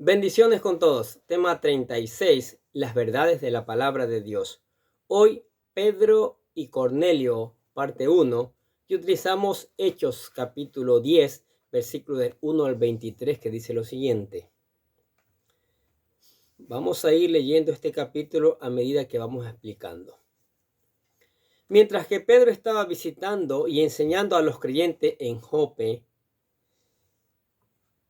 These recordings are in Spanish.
Bendiciones con todos. Tema 36. Las verdades de la palabra de Dios. Hoy, Pedro y Cornelio, parte 1, y utilizamos Hechos capítulo 10, versículo del 1 al 23, que dice lo siguiente. Vamos a ir leyendo este capítulo a medida que vamos explicando. Mientras que Pedro estaba visitando y enseñando a los creyentes en Jope,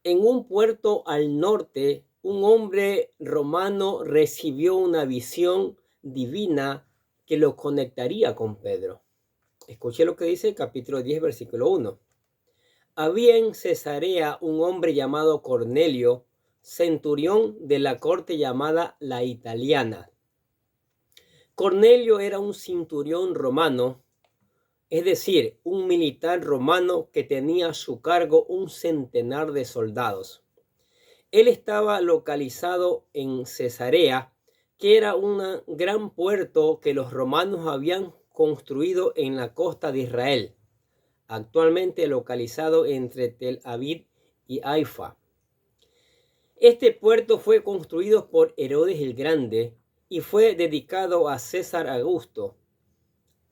en un puerto al norte, un hombre romano recibió una visión divina que lo conectaría con Pedro. Escuche lo que dice el capítulo 10, versículo 1. Había en Cesarea un hombre llamado Cornelio, centurión de la corte llamada la Italiana. Cornelio era un centurión romano, es decir, un militar romano que tenía a su cargo un centenar de soldados. Él estaba localizado en Cesarea, que era un gran puerto que los romanos habían construido en la costa de Israel, actualmente localizado entre Tel Aviv y Haifa. Este puerto fue construido por Herodes el Grande y fue dedicado a César Augusto.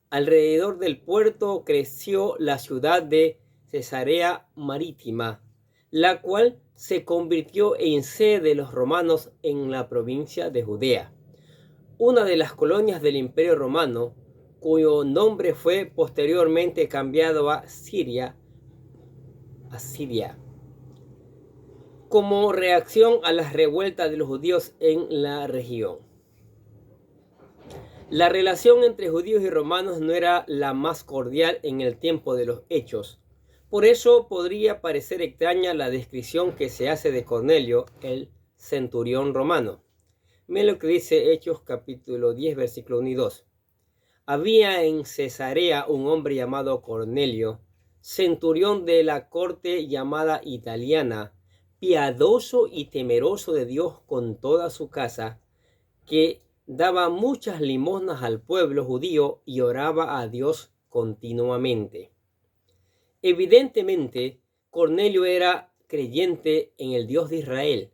Alrededor del puerto creció la ciudad de Cesarea Marítima, la cual se convirtió en sede de los romanos en la provincia de Judea, una de las colonias del Imperio Romano, cuyo nombre fue posteriormente cambiado a Siria, como reacción a las revueltas de los judíos en la región. La relación entre judíos y romanos no era la más cordial en el tiempo de los Hechos. Por eso podría parecer extraña la descripción que se hace de Cornelio, el centurión romano. Miren lo que dice Hechos capítulo 10, versículo 1 y 2. Había en Cesarea un hombre llamado Cornelio, centurión de la corte llamada Italiana, piadoso y temeroso de Dios con toda su casa, que daba muchas limosnas al pueblo judío y oraba a Dios continuamente. Evidentemente, Cornelio era creyente en el Dios de Israel.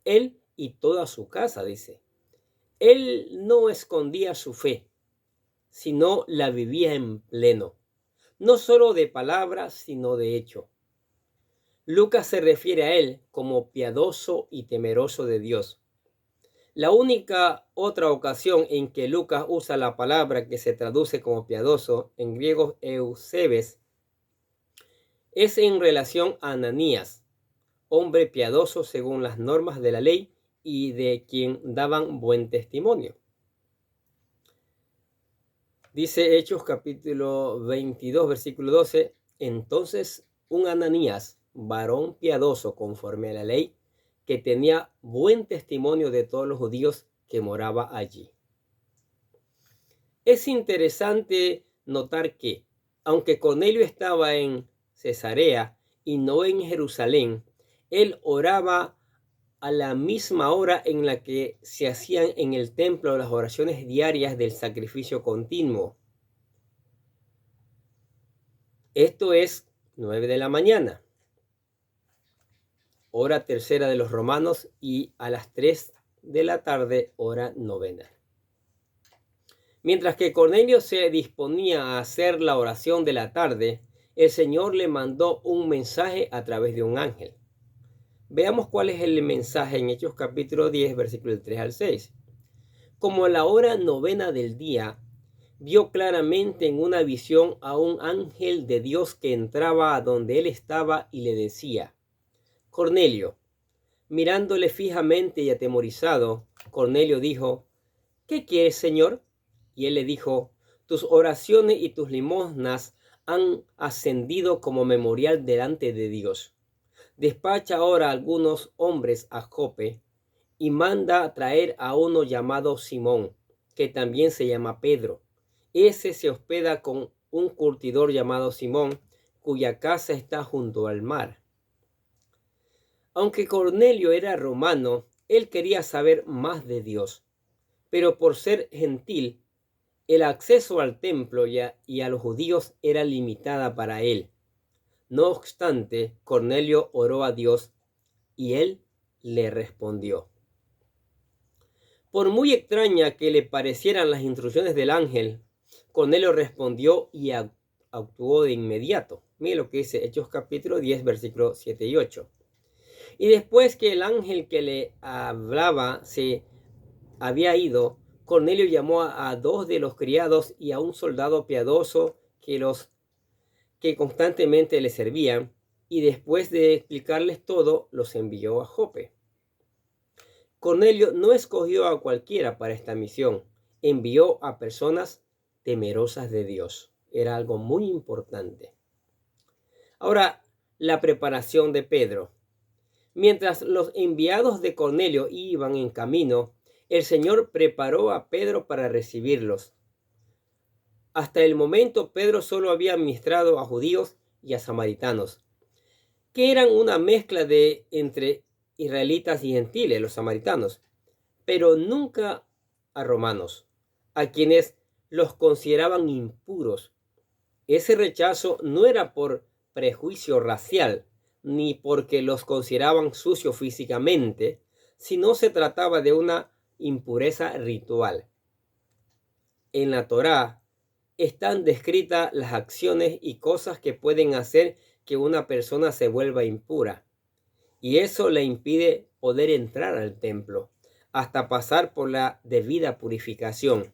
Él y toda su casa, dice. Él no escondía su fe, sino la vivía en pleno, no solo de palabras, sino de hecho. Lucas se refiere a él como piadoso y temeroso de Dios. La única otra ocasión en que Lucas usa la palabra que se traduce como piadoso, en griego eusebes, es en relación a Ananías, hombre piadoso según las normas de la ley y de quien daban buen testimonio. Dice Hechos capítulo 22, versículo 12, entonces un Ananías, varón piadoso conforme a la ley, que tenía buen testimonio de todos los judíos que moraba allí. Es interesante notar que, aunque Cornelio estaba en Cesarea y no en Jerusalén, él oraba a la misma hora en la que se hacían en el templo las oraciones diarias del sacrificio continuo. Esto es 9 de la mañana, hora tercera de los romanos, y a las 3 de la tarde, hora novena. Mientras que Cornelio se disponía a hacer la oración de la tarde, el Señor le mandó un mensaje a través de un ángel. Veamos cuál es el mensaje en Hechos capítulo 10, versículos 3 al 6. Como a la hora novena del día, vio claramente en una visión a un ángel de Dios que entraba a donde él estaba y le decía, Cornelio. Mirándole fijamente y atemorizado, Cornelio dijo, ¿qué quieres, Señor? Y él le dijo, tus oraciones y tus limosnas han ascendido como memorial delante de Dios. Despacha ahora a algunos hombres a Jope y manda a traer a uno llamado Simón, que también se llama Pedro. Ese se hospeda con un curtidor llamado Simón, cuya casa está junto al mar. Aunque Cornelio era romano, él quería saber más de Dios, pero por ser gentil, el acceso al templo y a los judíos era limitada para él. No obstante, Cornelio oró a Dios y él le respondió. Por muy extraña que le parecieran las instrucciones del ángel, Cornelio respondió y actuó de inmediato. Mire lo que dice Hechos capítulo 10, versículos 7 y 8. Y después que el ángel que le hablaba se había ido, Cornelio llamó a dos de los criados y a un soldado piadoso que constantemente le servían, y después de explicarles todo, los envió a Jope. Cornelio no escogió a cualquiera para esta misión, envió a personas temerosas de Dios. Era algo muy importante. Ahora, la preparación de Pedro. Mientras los enviados de Cornelio iban en camino, el Señor preparó a Pedro para recibirlos. Hasta el momento, Pedro solo había ministrado a judíos y a samaritanos, que eran una mezcla entre israelitas y gentiles, los samaritanos, pero nunca a romanos, a quienes los consideraban impuros. Ese rechazo no era por prejuicio racial, ni porque los consideraban sucios físicamente, sino se trataba de una impureza ritual. En la Torá están descritas las acciones y cosas que pueden hacer que una persona se vuelva impura, y eso le impide poder entrar al templo, hasta pasar por la debida purificación.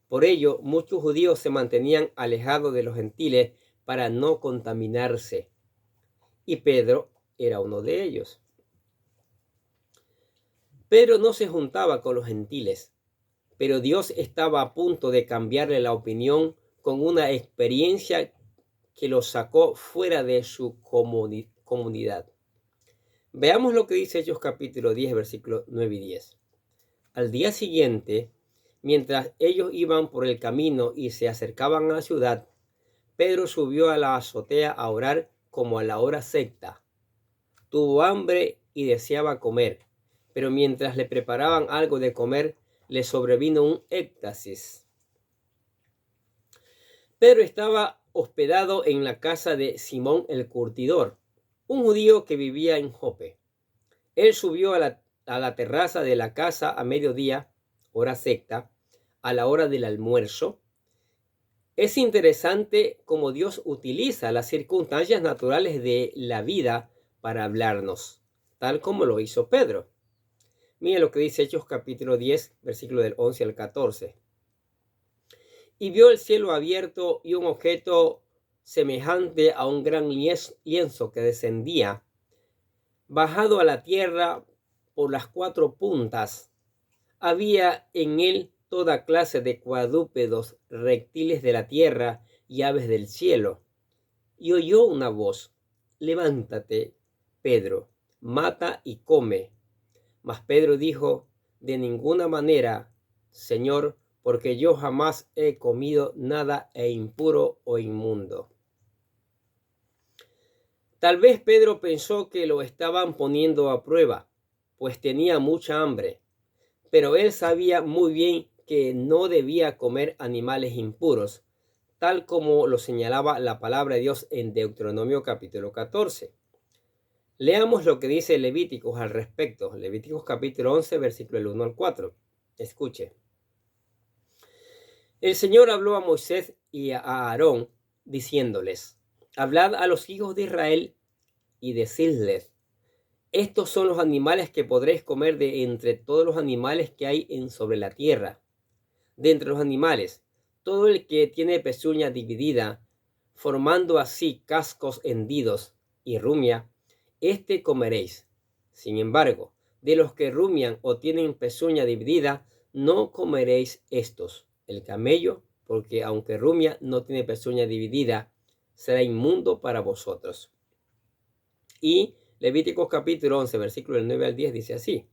Por ello, muchos judíos se mantenían alejados de los gentiles para no contaminarse, y Pedro era uno de ellos. Pedro no se juntaba con los gentiles, pero Dios estaba a punto de cambiarle la opinión con una experiencia que lo sacó fuera de su comunidad. Veamos lo que dice Hechos capítulo 10, versículos 9 y 10. Al día siguiente, mientras ellos iban por el camino y se acercaban a la ciudad, Pedro subió a la azotea a orar como a la hora sexta. Tuvo hambre y deseaba comer, pero mientras le preparaban algo de comer, le sobrevino un éxtasis. Pedro estaba hospedado en la casa de Simón el curtidor, un judío que vivía en Jope. Él subió a la terraza de la casa a mediodía, hora sexta, a la hora del almuerzo. Es interesante cómo Dios utiliza las circunstancias naturales de la vida para hablarnos, tal como lo hizo Pedro. Mira lo que dice Hechos capítulo 10, versículo del 11 al 14. Y vio el cielo abierto y un objeto semejante a un gran lienzo que descendía, bajado a la tierra por las cuatro puntas. Había en él toda clase de cuadrúpedos, reptiles de la tierra y aves del cielo. Y oyó una voz: levántate, Pedro, mata y come. Mas Pedro dijo: de ninguna manera, Señor, porque yo jamás he comido nada impuro o inmundo. Tal vez Pedro pensó que lo estaban poniendo a prueba, pues tenía mucha hambre, pero él sabía muy bien que no debía comer animales impuros, tal como lo señalaba la palabra de Dios en Deuteronomio capítulo 14. Leamos lo que dice Levíticos al respecto. Levíticos capítulo 11, versículo 1 al 4. Escuche. El Señor habló a Moisés y a Aarón, diciéndoles: hablad a los hijos de Israel y decidles: estos son los animales que podréis comer de entre todos los animales que hay sobre la tierra. De entre los animales, todo el que tiene pezuña dividida, formando así cascos hendidos y rumia, este comeréis. Sin embargo, de los que rumian o tienen pezuña dividida, no comeréis estos. El camello, porque aunque rumia no tiene pezuña dividida, será inmundo para vosotros. Y Levíticos capítulo 11, versículo del 9 al 10 dice así: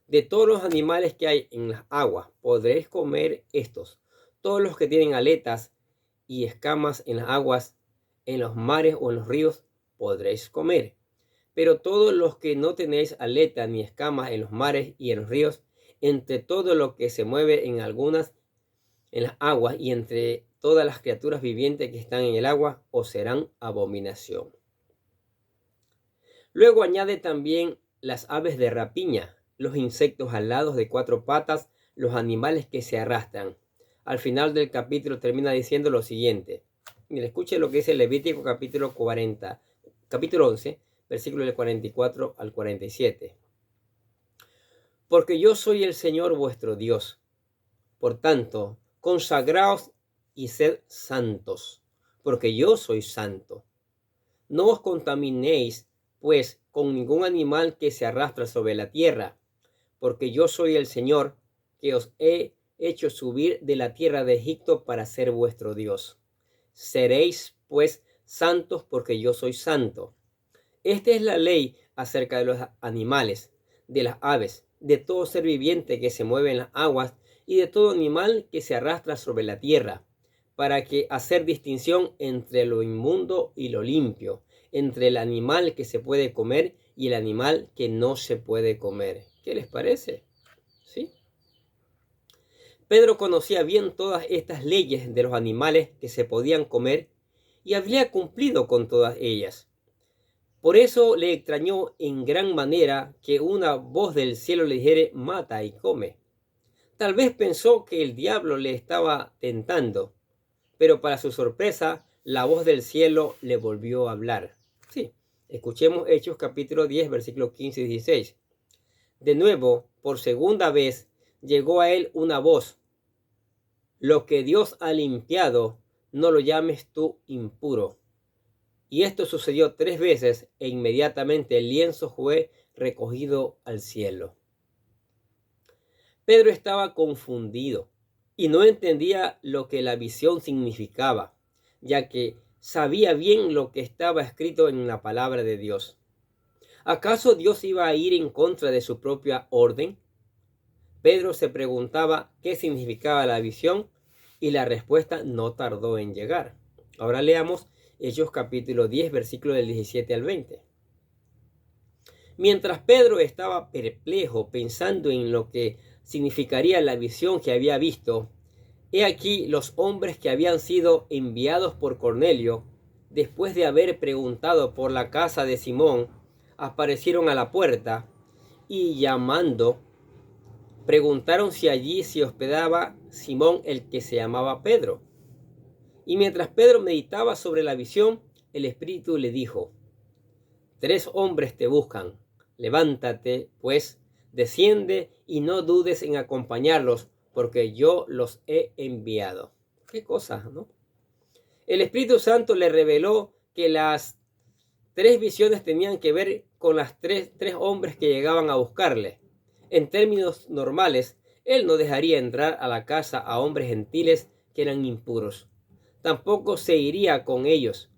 de todos los animales que hay en las aguas podréis comer estos, todos los que tienen aletas y escamas en las aguas, en los mares o en los ríos podréis comer. Pero todos los que no tenéis aleta ni escamas en los mares y en los ríos, entre todo lo que se mueve en las aguas y entre todas las criaturas vivientes que están en el agua, os serán abominación. Luego añade también las aves de rapiña, los insectos alados de cuatro patas, los animales que se arrastran. Al final del capítulo termina diciendo lo siguiente. Mira, escuche lo que dice Levítico capítulo 11, versículo del 44 al 47. Porque yo soy el Señor vuestro Dios. Por tanto, consagraos y sed santos, porque yo soy santo. No os contaminéis, pues, con ningún animal que se arrastra sobre la tierra, porque yo soy el Señor, que os he hecho subir de la tierra de Egipto para ser vuestro Dios. Seréis, pues, santos, porque yo soy santo. Esta es la ley acerca de los animales, de las aves, de todo ser viviente que se mueve en las aguas y de todo animal que se arrastra sobre la tierra, para que hacer distinción entre lo inmundo y lo limpio, entre el animal que se puede comer y el animal que no se puede comer. ¿Qué les parece? ¿Sí? Pedro conocía bien todas estas leyes de los animales que se podían comer y había cumplido con todas ellas. Por eso le extrañó en gran manera que una voz del cielo le dijera: mata y come. Tal vez pensó que el diablo le estaba tentando, pero para su sorpresa, la voz del cielo le volvió a hablar. Sí, escuchemos Hechos capítulo 10, versículos 15 y 16. De nuevo, por segunda vez, llegó a él una voz: lo que Dios ha limpiado, no lo llames tú impuro. Y esto sucedió 3 veces e inmediatamente el lienzo fue recogido al cielo. Pedro estaba confundido y no entendía lo que la visión significaba, ya que sabía bien lo que estaba escrito en la palabra de Dios. ¿Acaso Dios iba a ir en contra de su propia orden? Pedro se preguntaba qué significaba la visión y la respuesta no tardó en llegar. Ahora leamos Hechos capítulo 10, versículos del 17 al 20. Mientras Pedro estaba perplejo pensando en lo que significaría la visión que había visto, he aquí los hombres que habían sido enviados por Cornelio, después de haber preguntado por la casa de Simón, aparecieron a la puerta y llamando, preguntaron si allí se hospedaba Simón, el que se llamaba Pedro. Y mientras Pedro meditaba sobre la visión, el Espíritu le dijo: 3 hombres te buscan. Levántate, pues, desciende y no dudes en acompañarlos, porque yo los he enviado. Qué cosa, ¿no? El Espíritu Santo le reveló que las 3 visiones tenían que ver con las tres hombres que llegaban a buscarle. En términos normales, él no dejaría entrar a la casa a hombres gentiles que eran impuros. Tampoco se iría con ellos,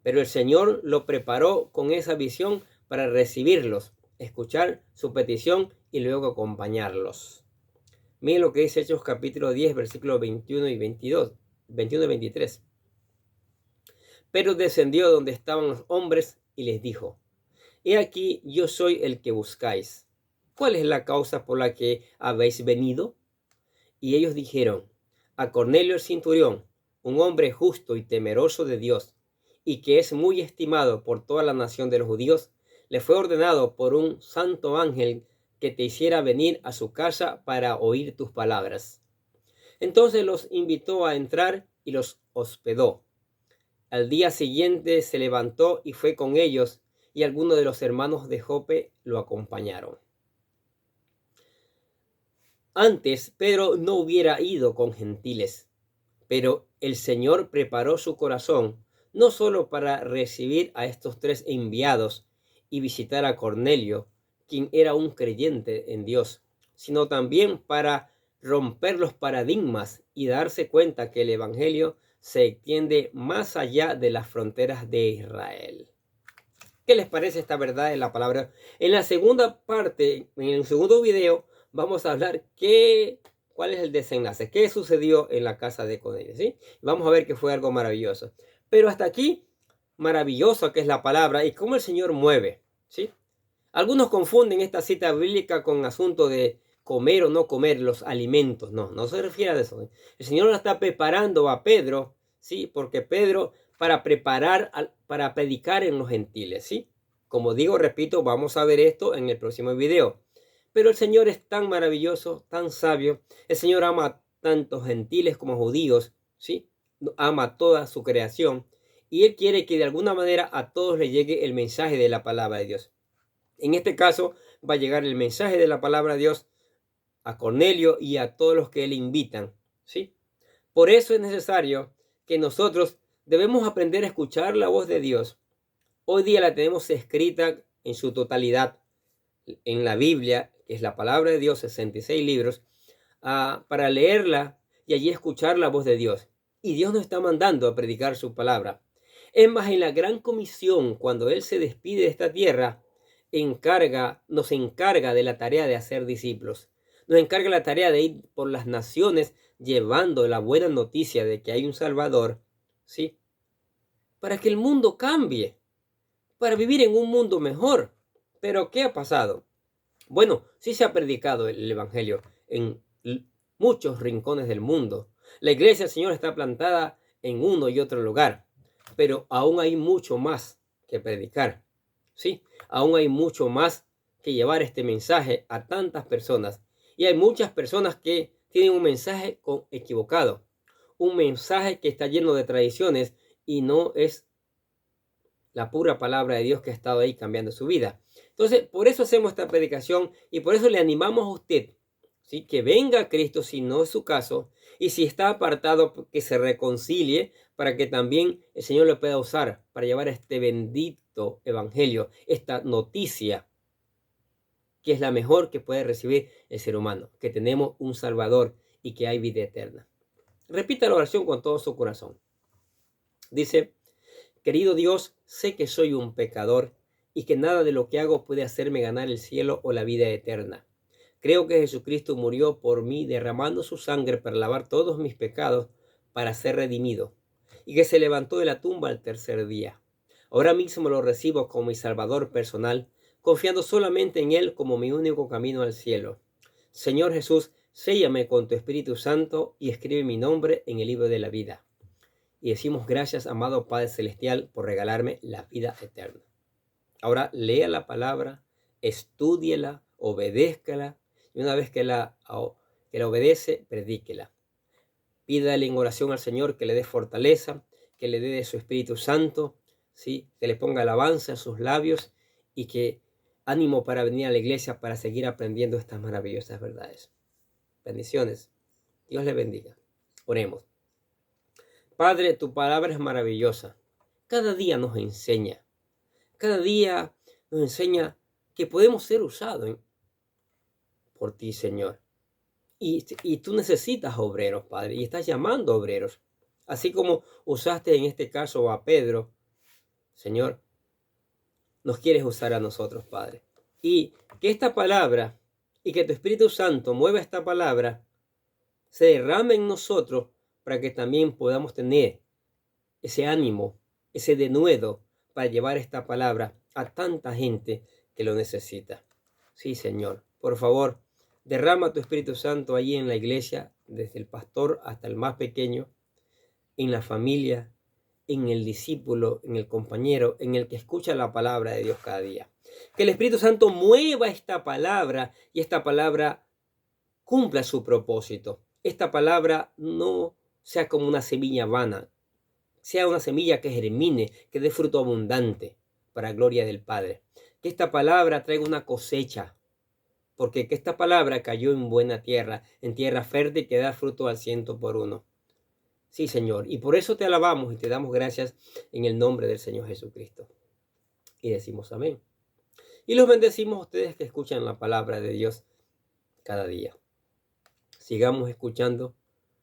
pero el Señor lo preparó con esa visión para recibirlos, escuchar su petición y luego acompañarlos. Miren lo que dice Hechos capítulo 10, versículos 21 y 22, 21 y 23. Pero descendió donde estaban los hombres y les dijo: he aquí, yo soy el que buscáis. ¿Cuál es la causa por la que habéis venido? Y ellos dijeron: a Cornelio el centurión, un hombre justo y temeroso de Dios, y que es muy estimado por toda la nación de los judíos, le fue ordenado por un santo ángel que te hiciera venir a su casa para oír tus palabras. Entonces los invitó a entrar y los hospedó. Al día siguiente se levantó y fue con ellos, y algunos de los hermanos de Jope lo acompañaron. Antes Pedro no hubiera ido con gentiles, pero el Señor preparó su corazón no solo para recibir a estos 3 enviados y visitar a Cornelio, quien era un creyente en Dios, sino también para romper los paradigmas y darse cuenta que el Evangelio se extiende más allá de las fronteras de Israel. ¿Qué les parece esta verdad en la palabra? En la segunda parte, en el segundo video, vamos a hablar cuál es el desenlace, qué sucedió en la casa de Cornelio, ¿sí? Vamos a ver que fue algo maravilloso. Pero hasta aquí, maravilloso que es la palabra y cómo el Señor mueve, ¿sí? Algunos confunden esta cita bíblica con asunto de comer o no comer los alimentos. No, no se refiere a eso. El Señor lo está preparando a Pedro, ¿sí? Porque Pedro, para predicar en los gentiles, ¿sí? Como digo, repito, vamos a ver esto en el próximo video. Pero el Señor es tan maravilloso, tan sabio. El Señor ama tanto gentiles como judíos, ¿sí? Ama toda su creación. Y Él quiere que de alguna manera a todos les llegue el mensaje de la palabra de Dios. En este caso, va a llegar el mensaje de la palabra de Dios a Cornelio y a todos los que le invitan, ¿sí? Por eso es necesario que nosotros debemos aprender a escuchar la voz de Dios. Hoy día la tenemos escrita en su totalidad en la Biblia, que es la palabra de Dios, 66 libros, para leerla y allí escuchar la voz de Dios. Y Dios nos está mandando a predicar su palabra. Es más, en la gran comisión, cuando Él se despide de esta tierra, nos encarga de la tarea de hacer discípulos. Nos encarga la tarea de ir por las naciones llevando la buena noticia de que hay un Salvador, ¿sí? Para que el mundo cambie, para vivir en un mundo mejor. Pero ¿qué ha pasado? Bueno, sí se ha predicado el Evangelio en muchos rincones del mundo. La iglesia del Señor está plantada en uno y otro lugar, pero aún hay mucho más que predicar, ¿sí? Aún hay mucho más que llevar este mensaje a tantas personas. Y hay muchas personas que tienen un mensaje equivocado, un mensaje que está lleno de tradiciones y no es la pura palabra de Dios que ha estado ahí cambiando su vida. Entonces, por eso hacemos esta predicación y por eso le animamos a usted, ¿sí? Que venga a Cristo si no es su caso, y si está apartado, que se reconcilie para que también el Señor lo pueda usar para llevar este bendito evangelio, esta noticia que es la mejor que puede recibir el ser humano, que tenemos un Salvador y que hay vida eterna. Repita la oración con todo su corazón. Dice: querido Dios, sé que soy un pecador y que nada de lo que hago puede hacerme ganar el cielo o la vida eterna. Creo que Jesucristo murió por mí derramando su sangre para lavar todos mis pecados, para ser redimido, y que se levantó de la tumba al tercer día. Ahora mismo lo recibo como mi Salvador personal, confiando solamente en Él como mi único camino al cielo. Señor Jesús, séllame con tu Espíritu Santo y escribe mi nombre en el libro de la vida. Y decimos gracias, amado Padre Celestial, por regalarme la vida eterna. Ahora lea la palabra, estúdiela, obedézcala, y una vez que la obedece, predíquela. Pídale en oración al Señor que le dé fortaleza, que le dé de su Espíritu Santo, ¿sí? Que le ponga alabanza a sus labios y que ánimo para venir a la iglesia para seguir aprendiendo estas maravillosas verdades. Bendiciones. Dios le bendiga. Oremos. Padre, tu palabra es maravillosa. Cada día nos enseña. Cada día nos enseña que podemos ser usados por ti, Señor. Y tú necesitas obreros, Padre, y estás llamando obreros. Así como usaste en este caso a Pedro, Señor, nos quieres usar a nosotros, Padre. Y que esta palabra y que tu Espíritu Santo mueva esta palabra, se derrame en nosotros para que también podamos tener ese ánimo, ese denuedo para llevar esta palabra a tanta gente que lo necesita. Sí, Señor, por favor, derrama tu Espíritu Santo allí en la iglesia, desde el pastor hasta el más pequeño, en la familia, en el discípulo, en el compañero, en el que escucha la palabra de Dios cada día. Que el Espíritu Santo mueva esta palabra y esta palabra cumpla su propósito. Esta palabra no sea como una semilla vana, sea una semilla que germine, que dé fruto abundante para gloria del Padre. Que esta palabra traiga una cosecha, porque que esta palabra cayó en buena tierra, en tierra fértil que da fruto al 100 por 1. Sí, Señor, y por eso te alabamos y te damos gracias en el nombre del Señor Jesucristo. Y decimos amén. Y los bendecimos a ustedes que escuchan la palabra de Dios cada día. Sigamos escuchando,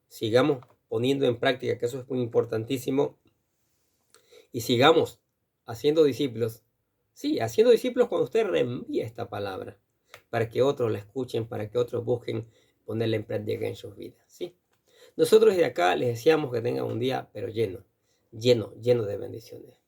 sigamos poniendo en práctica, que eso es muy importantísimo, y sigamos haciendo discípulos. Sí, haciendo discípulos cuando usted reenvía esta palabra, para que otros la escuchen, para que otros busquen ponerla en práctica en sus vidas. ¿Sí? Nosotros desde acá les deseamos que tengan un día, pero lleno de bendiciones.